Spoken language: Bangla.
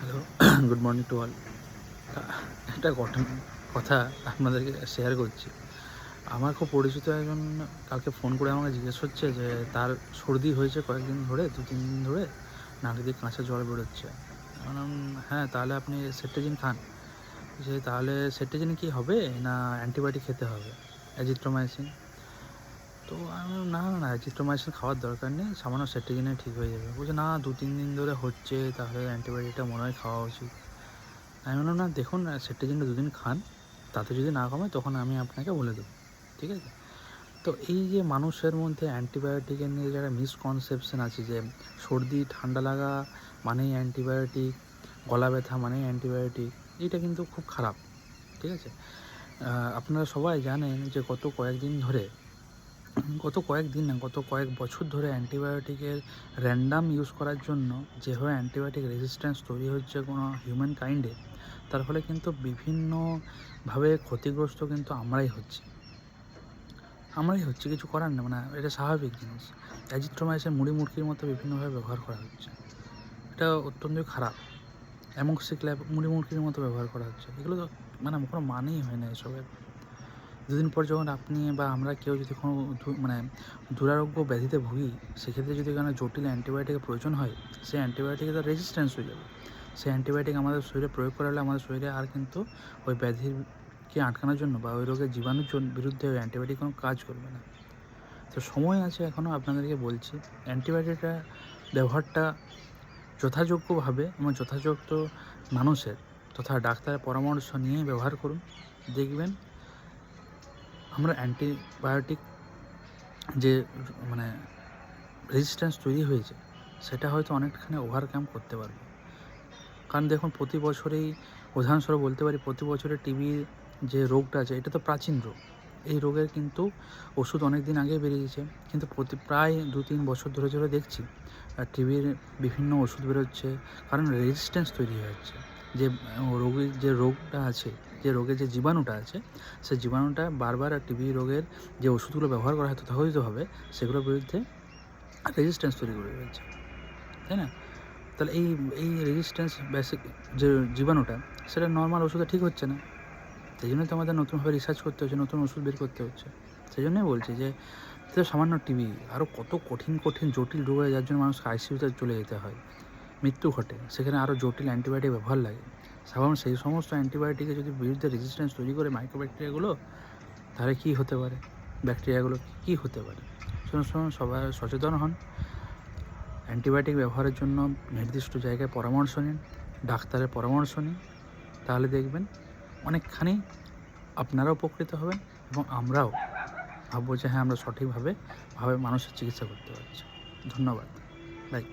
Hello, good morning to all. একটা কথা আপনাদেরকে শেয়ার করছি। আমার খুব পরিচিত একজন কালকে ফোন করে আমাকে জিজ্ঞেস হচ্ছে যে তার সর্দি হয়েছে কয়েকদিন ধরে, ২-৩ দিন ধরে নাক দিয়ে কাঁচা জল বেরোচ্ছে। আমি বললাম, হ্যাঁ, তাহলে আপনি সেট্রিজিন খান। যে তাহলে সেট্রিজিনে কি হবে, না অ্যান্টিবায়োটিক খেতে হবে, অ্যাজিথ্রোমাইসিন? তো আমি বললাম, না না না, অ্যাজিথ্রোমাইসিন খাওয়ার দরকার নেই, সামান্য সেট্রিজিনে ঠিক হয়ে যাবে। বলছে, না ২-৩ দিন ধরে হচ্ছে, তাহলে অ্যান্টিবায়োটিকটা মনে হয় খাওয়া উচিত। আমি বললাম, না দেখুন, সেট্রিজিনটা ২ দিন খান, তাতে যদি না কমে তখন আমি আপনাকে বলে দেবো, ঠিক আছে? তো এই যে মানুষের মধ্যে অ্যান্টিবায়োটিকের নিয়ে যে একটা মিসকনসেপশন আছে যে সর্দি ঠান্ডা লাগা মানেই অ্যান্টিবায়োটিক, গলা ব্যথা মানেই অ্যান্টিবায়োটিক, এইটা কিন্তু খুব খারাপ, ঠিক আছে? আপনারা সবাই জানেন যে গত কয়েকদিন না, গত কয়েক বছর ধরে অ্যান্টিবায়োটিকের র্যান্ডাম ইউজ করার জন্য যেভাবে অ্যান্টিবায়োটিক রেজিস্ট্যান্স তৈরি হচ্ছে কোনো হিউম্যান কাইন্ডে, তার ফলে কিন্তু বিভিন্নভাবে ক্ষতিগ্রস্ত কিন্তু আমরাই হচ্ছি, কিছু করার নেই, মানে এটা স্বাভাবিক জিনিস। অ্যাজিথ্রোমাইসিন মুড়ির মতো বিভিন্নভাবে ব্যবহার করা হচ্ছে, এটা অত্যন্তই খারাপ। অ্যামোক্সিক্ল্যাব মুড়ির মতো ব্যবহার করা হচ্ছে, এগুলো তো মানে কোনো মানেই হয় না এসবের। দুদিন পর যখন আপনি বা আমরা কেউ যদি কোনো দুরারোগ্য ব্যাধিতে ভুগি, সেক্ষেত্রে যদি কোনো জটিল অ্যান্টিবায়োটিকের প্রয়োজন হয়, সেই অ্যান্টিবায়োটিকে তার রেজিস্ট্যান্স হয়ে যাবে। সেই অ্যান্টিবায়োটিক আমাদের শরীরে প্রয়োগ করা হলে আমাদের শরীরে আর কিন্তু ওই ব্যাধিকে আটকানোর জন্য বা ওই রোগের জীবাণুর বিরুদ্ধে ওই অ্যান্টিবায়োটিক কোনো কাজ করবে না। তো সময় আছে এখনও, আপনাদেরকে বলছি, অ্যান্টিবায়োটিকটা ব্যবহারটা যথাযোগ্যভাবে এবং যথাযথ মানুষের তথা ডাক্তারের পরামর্শ নিয়েই ব্যবহার করুন। দেখবেন আমরা অ্যান্টিবায়োটিক যে মানে রেজিস্ট্যান্স তৈরি হয়েছে, সেটা হয়তো অনেকখানি ওভারকাম করতে পারবে। কারণ দেখুন, প্রতি বছরেই উদাহরণস্বরূপ বলতে পারি, প্রতি বছরে টিবির যে রোগটা আছে, এটা তো প্রাচীন রোগ। এই রোগের কিন্তু ওষুধ অনেক দিন আগেই বেরিয়েছে, কিন্তু প্রায় 2-3 বছর ধরে দেখছি টিবির বিভিন্ন ওষুধ বেরোচ্ছে, কারণ রেজিস্ট্যান্স তৈরি হয়ে যাচ্ছে। যে রোগটা আছে, যে রোগের যে জীবাণুটা আছে, সেই জীবাণুটা বারবার টিবি রোগের যে ওষুধগুলো ব্যবহার করা হয় তথাকথিতভাবে, সেগুলোর বিরুদ্ধে রেজিস্ট্যান্স তৈরি করে রয়েছে, তাই না? তাহলে এই রেজিস্ট্যান্স বেসিক যে জীবাণুটা, সেটা নর্মাল ওষুধে ঠিক হচ্ছে না। সেই জন্যই তো আমাদের নতুনভাবে রিসার্চ করতে হচ্ছে, নতুন ওষুধ বের করতে হচ্ছে। সেই জন্যই বলছি যে তো সামান্য টিবি, আরও কত কঠিন জটিল রোগ হয়, যার জন্য মানুষকে আইসিইউতে চলে যেতে হয়, মৃত্যু ঘটে, সেখানে আরও জটিল অ্যান্টিবায়োটিক ব্যবহার লাগে। সাধারণ সেই সমস্ত অ্যান্টিবায়োটিকের যদি বিরুদ্ধে রেজিস্ট্যান্স তৈরি করে মাইক্রোব্যাকটেরিয়াগুলো, তাহলে কী হতে পারে, ব্যাকটেরিয়াগুলো কী হতে পারে? সবাই সচেতন হন, অ্যান্টিবায়োটিক ব্যবহারের জন্য নির্দিষ্ট জায়গায় পরামর্শ নিন, ডাক্তারের পরামর্শ নিন, তাহলে দেখবেন অনেকখানি আপনারাও উপকৃত হবেন এবং আমরাও ভাববো যে হ্যাঁ, আমরা সঠিকভাবে মানুষের চিকিৎসা করতে পারছি। ধন্যবাদ। বাই।